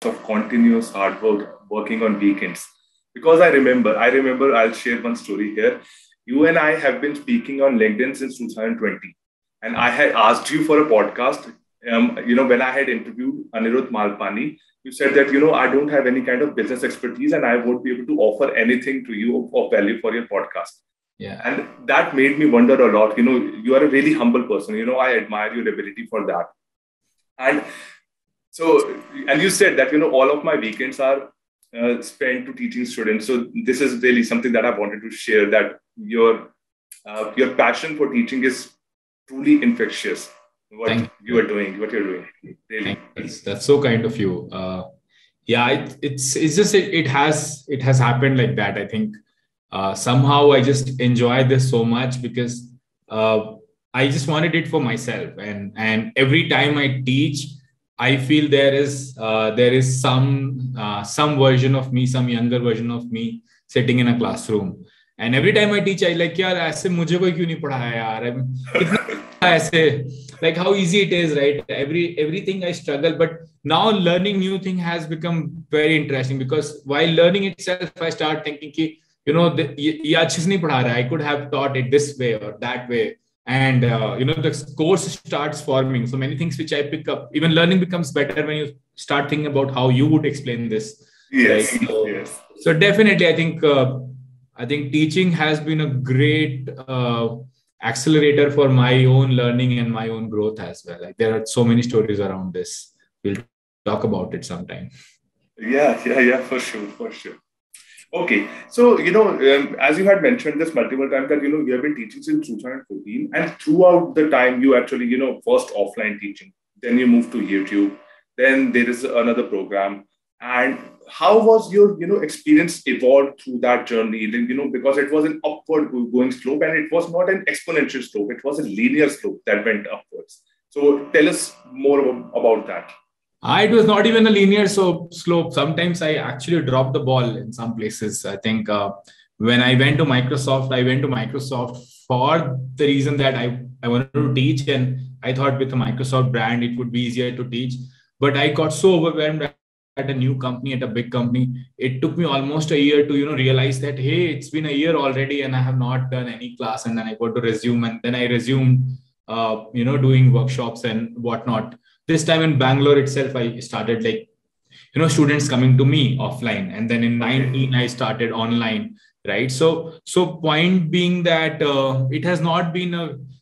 of continuous hard work working on weekends. Because I remember, I'll share one story here. You and I have been speaking on LinkedIn since 2020. And I had asked you for a podcast. When I had interviewed Anirudh Malpani, you said that, I don't have any kind of business expertise and I won't be able to offer anything to you of value for your podcast. Yeah. And that made me wonder a lot. You are a really humble person. I admire your ability for that. And so, and you said that, all of my weekends are spent to teaching students. So this is really something that I wanted to share, that your passion for teaching is truly infectious. Thank You you. are doing, what you're doing, really. Thank you. That's so kind of you. Yeah, it's just it has happened like that. I think somehow I just enjoy this so much because I just wanted it for myself, and every time I teach, I feel there is some version of me, some younger version of me sitting in a classroom. And every time I teach, I like, यार ऐसे मुझे कोई क्यों नहीं पढ़ाया यार, कितना ऐसे, like how easy it is, right? Everything I struggle, but now learning new thing has become very interesting, because while learning itself, I start thinking कि, ये अच्छे से नहीं पढ़ा रहा है. I could have taught it this way or that way. And the course starts forming. So many things which I pick up, even learning becomes better when you start thinking about how you would explain this. Yes, Right? yes. So definitely, I think teaching has been a great accelerator for my own learning and my own growth as well. Like, there are so many stories around this. We'll talk about it sometime. Yeah, for sure, for sure. Okay, so as you had mentioned this multiple times, that you have been teaching since 2014, and throughout the time you actually first offline teaching, then you moved to YouTube, then there is another program. And how was your experience evolved through that journey? Then, because it was an upward going slope, and it was not an exponential slope; it was a linear slope that went upwards. So tell us more about that. It was not even a linear slope. Sometimes I actually dropped the ball in some places. I think when I went to Microsoft for the reason that I wanted to teach, and I thought with the Microsoft brand, it would be easier to teach. But I got so overwhelmed at a new company, at a big company. It took me almost a year to, realize that, hey, it's been a year already and I have not done any class. And then I got to resume, and then I resumed, doing workshops and whatnot. This time in Bangalore itself, I started students coming to me offline, and then in 19 I started online, right? So point being that it has not been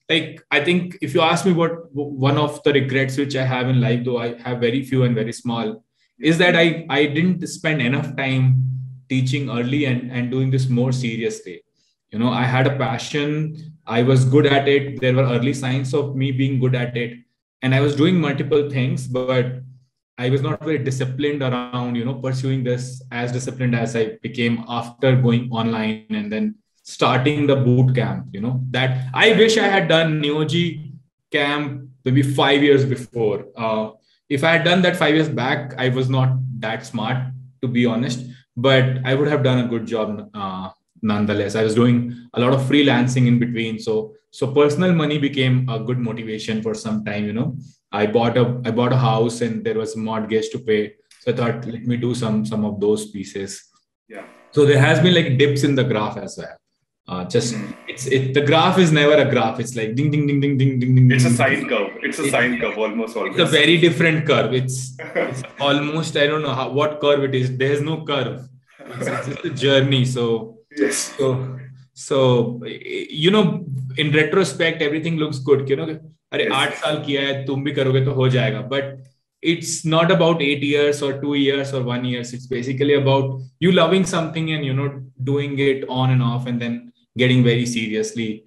I think if you ask me what one of the regrets which I have in life, though I have very few and very small, is that I didn't spend enough time teaching early and doing this more seriously. I had a passion, I was good at it, there were early signs of me being good at it, and I was doing multiple things, but I was not very disciplined around, pursuing this as disciplined as I became after going online and then starting the boot camp, that I wish I had done Neoji camp maybe 5 years before. If I had done that 5 years back, I was not that smart, to be honest, but I would have done a good job nonetheless. I was doing a lot of freelancing in between. So personal money became a good motivation for some time. I bought a house and there was a mortgage to pay. So I thought, let me do some of those pieces. Yeah. So there has been like dips in the graph as well. The graph is never a graph. It's like ding, ding, ding, ding, ding, ding, ding. It's a sine curve. It's a sine curve almost always. It's a very different curve. It's almost, I don't know what curve it is. There's no curve. It's just a journey. So yes. So in retrospect, everything looks good. अरे 8 साल किया है, तुम भी करोगे तो हो जाएगा. But it's not about 8 years or 2 years or 1 year. It's basically about you loving something and doing it on and off, and then getting very seriously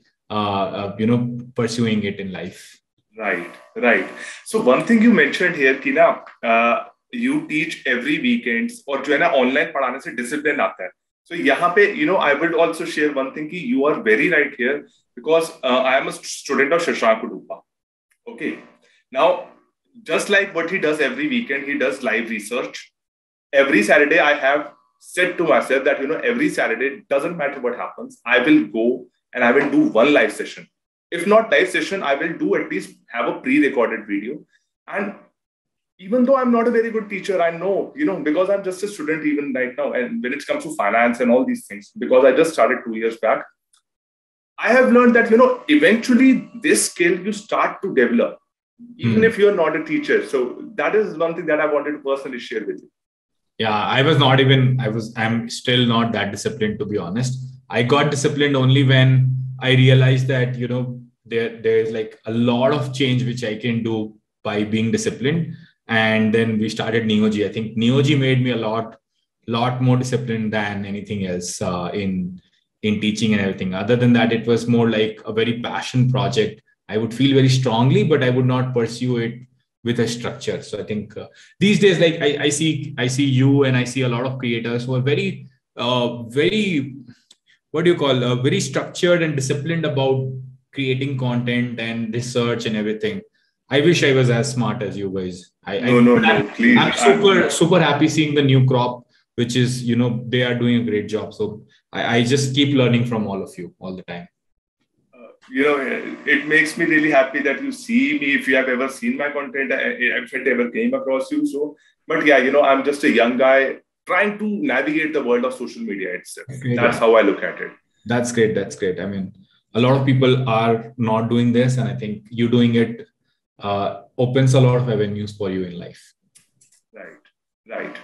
pursuing it in life. Right. So one thing you mentioned here, Kina, you teach every weekends, और जो है ना online पढ़ाने से discipline आता है. So यहाँ पे I would also share one thing कि you are very right here, because I am a student of Shashank Udupa. Okay. Now, just like what he does every weekend, he does live research. Every Saturday, I have said to myself that, every Saturday, doesn't matter what happens, I will go and I will do one live session. If not live session, I will do at least have a pre-recorded video. And even though I'm not a very good teacher, I know, because I'm just a student even right now. And when it comes to finance and all these things, because I just started 2 years back, I have learned that, eventually this skill you start to develop, even if you're not a teacher. So that is one thing that I wanted to personally share with you. Yeah, I'm still not that disciplined, to be honest. I got disciplined only when I realized that, there's like a lot of change which I can do by being disciplined. And then we started NeoG. I think NeoG made me a lot more disciplined than anything else in teaching and everything. Other than that, it was more like a very passion project. I would feel very strongly, but I would not pursue it with a structure. So I think these days, like I see you and I see a lot of creators who are very, very, what do you call, very structured and disciplined about creating content and research and everything. I wish I was as smart as you guys. No, please. I'm super happy seeing the new crop, which is, they are doing a great job. So I just keep learning from all of you all the time. It makes me really happy that you see me. If you have ever seen my content, if it ever came across you. So, but yeah, I'm just a young guy trying to navigate the world of social media itself. That's how I look at it. That's great. That's great. I mean, a lot of people are not doing this, and I think you doing it opens a lot of avenues for you in life. Right.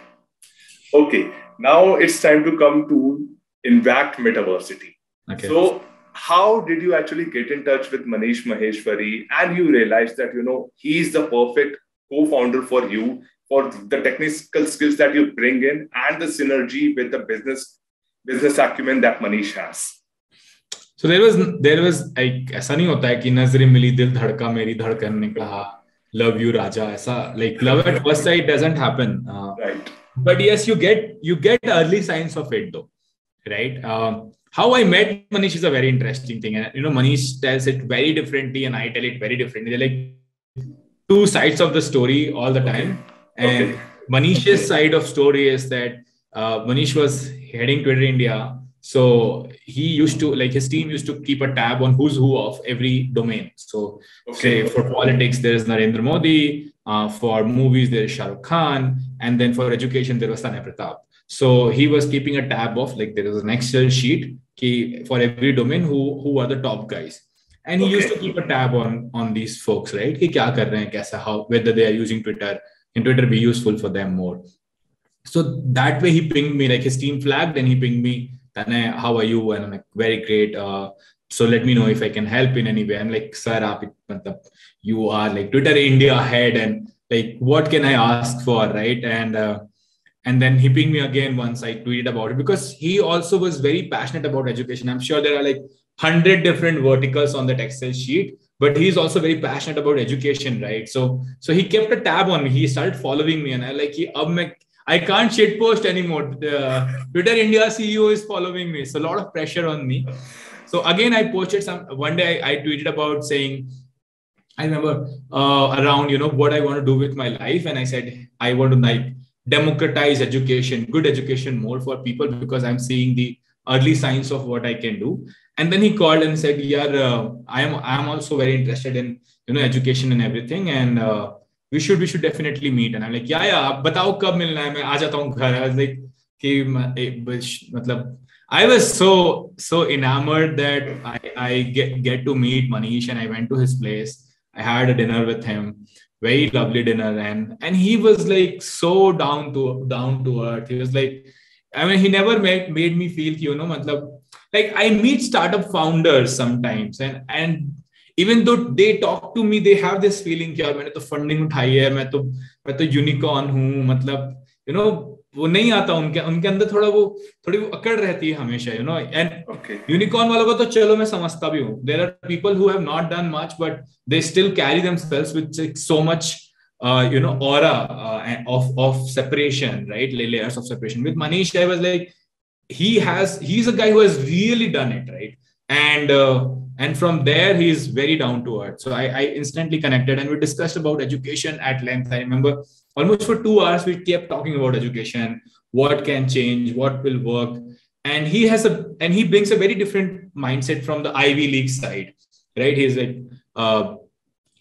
Okay. Now it's time to come to Impact Metaversity. Okay. So, how did you actually get in touch with Manish Maheshwari and you realized that, he's the perfect co-founder for you for the technical skills that you bring in and the synergy with the business acumen that Manish has? So there was like, ऐसा नहीं होता है कि नजरें मिली दिल धड़का मेरी धड़कन ने कहा love you Raja, ऐसा like love at first sight doesn't happen. Right. But yes, you get early signs of it though, right? How I met Manish is a very interesting thing. And, Manish tells it very differently and I tell it very differently. They're like two sides of the story all the time. And Manish's side of story is that Manish was heading Twitter India. So he used to, like his team used to keep a tab on who's who of every domain. So say for politics, there's Narendra Modi. For movies, there's Shah Rukh Khan. And then for education, there was Tanay Pratap. So he was keeping a tab of, like, there was an Excel sheet for every domain who are the top guys, and he used to keep a tab on these folks, right? Ki kya kar rahe hain, kaisa, how, whether they are using Twitter, and Twitter be useful for them more. So that way he pinged me, like his team flagged, and he pinged me, Tanay, how are you? And I'm like, very great. So let me know if I can help in any way. I'm like, sir, you are like Twitter India head, and like, what can I ask for, right? And then he pinged me again once I tweeted about it, because he also was very passionate about education. I'm sure there are like 100 different verticals on that Excel sheet, but he's also very passionate about education, right? So he kept a tab on me. He started following me, and I can't shit post anymore. The Twitter India CEO is following me. So a lot of pressure on me. So again, I posted one day I tweeted about saying, I remember around, what I want to do with my life. And I said, I want to like democratize education, good education more for people, because I'm seeing the early signs of what I can do. And then he called and said, yeah, I am also very interested in, education and everything. And we should definitely meet. And I'm like, yeah, batao kab milna hai, main aa jata hu ghar. I was like, I was so enamored that I get to meet Manish, and I went to his place. I had a dinner with him, very lovely dinner, and he was like so down to earth. He was like, I mean, he never made me feel, like I meet startup founders sometimes, and even though they talk to me, they have this feeling कि यार मैंने तो funding उठाई है, मैं तो unicorn हूँ, वो नहीं आता उनके अंदर थोड़ी वो अकड़ रहती है हमेशा, and unicorn वालों को तो चलो मैं समझता भी हूँ. There are people who have not done much, but they still carry themselves with so much aura of separation, right? Layers of separation. With Manish, I was like, he's a guy who has really done it, right? And from there, he's very down to earth. So I instantly connected, and we discussed about education at length. I remember almost for 2 hours, we kept talking about education, what can change, what will work. And he brings a very different mindset from the Ivy League side, right? He's like,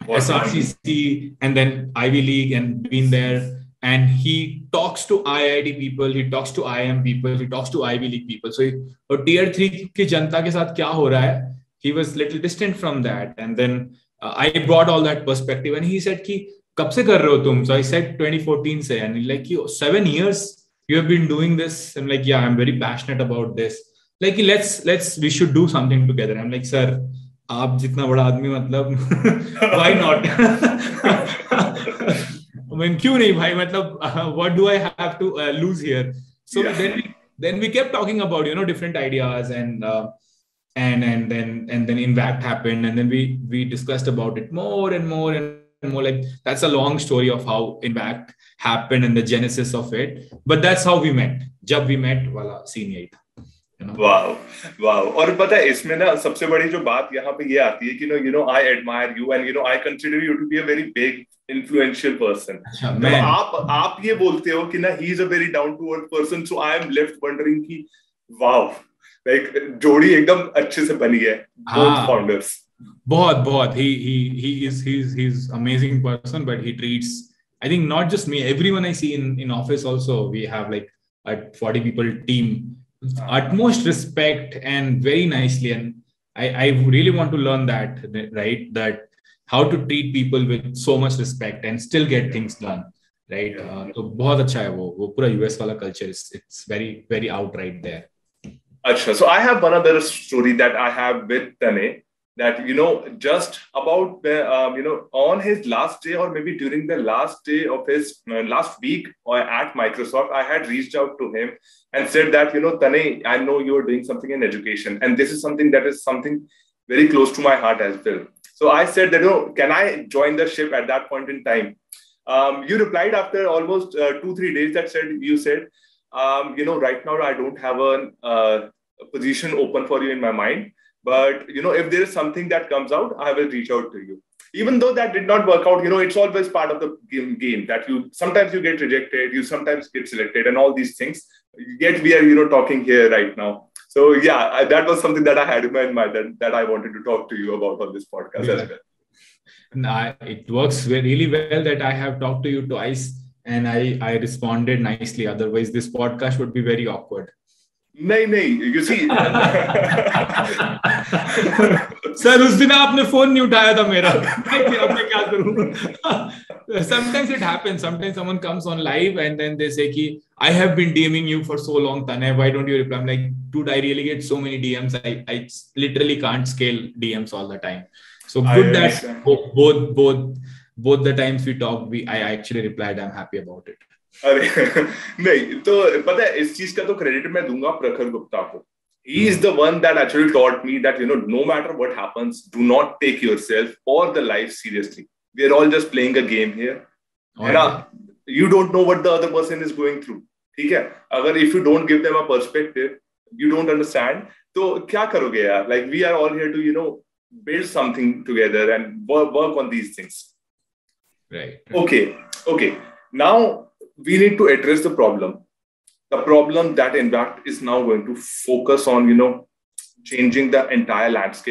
SRCC, and then Ivy League, and been there. And he talks to IIT people, he talks to IIM people, he talks to Ivy League people. So tier 3 की जनता के साथ क्या हो रहा है, he was little distant from that. And then I brought all that perspective, and he said कि कब से कर रहे हो तुम? So I said 2014 से, and like 7 years you have been doing this. I'm like, yeah, I'm very passionate about this. Like, we should do something together. I'm like, sir, आप जितना बड़ा आदमी, मतलब why not? I mean, क्यों नहीं भाई, मतलब what do I have to lose here? So then we kept talking about different ideas, and then Impact happened, and then we discussed about it more and more and more. Like, that's a long story of how Impact happened and the genesis of it. But that's how we met. जब we met वाला scene यही था. Wow और पता है इसमें ना सबसे बड़ी जो बात यहाँ पे ये आती है कि I admire you and I consider you to be a very big influential person. तो आप ये बोलते हो कि ना he is a very down to earth person, so I am left wondering कि वाओ, लाइक जोड़ी एकदम अच्छे से बनी है बोथ फाउंडर्स. बहुत he's amazing person, but he treats, I think, not just me, everyone I see in office also. We have like a 40 people team, utmost respect and very nicely. And I really want to learn that, right? That how to treat people with so much respect and still get things done, right? So बहुत अच्छा है वो पूरा US वाला culture. It's very very out right there. अच्छा, so I have one other story that I have with Tanay, that just about on his last day, or maybe during the last day of his last week or at Microsoft, I had reached out to him and said that Tanay, I know you are doing something in education, and this is something that is something very close to my heart as well. So I said that can I join the ship at that point in time? You replied after almost 2-3 days that you said right now I don't have a position open for you in my mind, but if there is something that comes out, I will reach out to you. Even though that did not work out, it's always part of the game that sometimes you get rejected, you sometimes get selected, and all these things. Yet we are talking here right now. So yeah, that was something that I had in my mind that I wanted to talk to you about on this podcast as well. It works really well that I have talked to you twice and I responded nicely. Otherwise, this podcast would be very awkward. नहीं, you see. Sir उस दिन आपने phone नहीं उठाया था मेरा. अब मैं क्या करूं? Sometimes it happens. Sometimes someone comes on live and then they say कि I have been DMing you for so long, Tanay. Why don't you reply? I'm like, dude, I really get so many DMs. I literally can't scale DMs all the time. So good that both the times we talked, I actually replied. I'm happy about it. अरे नहीं, तो पता है इस चीज का तो credit मैं दूंगा प्रखर गुप्ता को. He is the one that actually taught me that no matter what happens, do not take yourself or the life seriously. We are all just playing a game here. You don't know what the other person is going through. ठीक है, अगर if you don't give them a perspective, you don't understand, तो क्या करोगे यार? Like, we are all here to build something together and work on these things. Right. Okay. Now we need to address the problem. The problem that Impact is now going to focus on, changing the entire landscape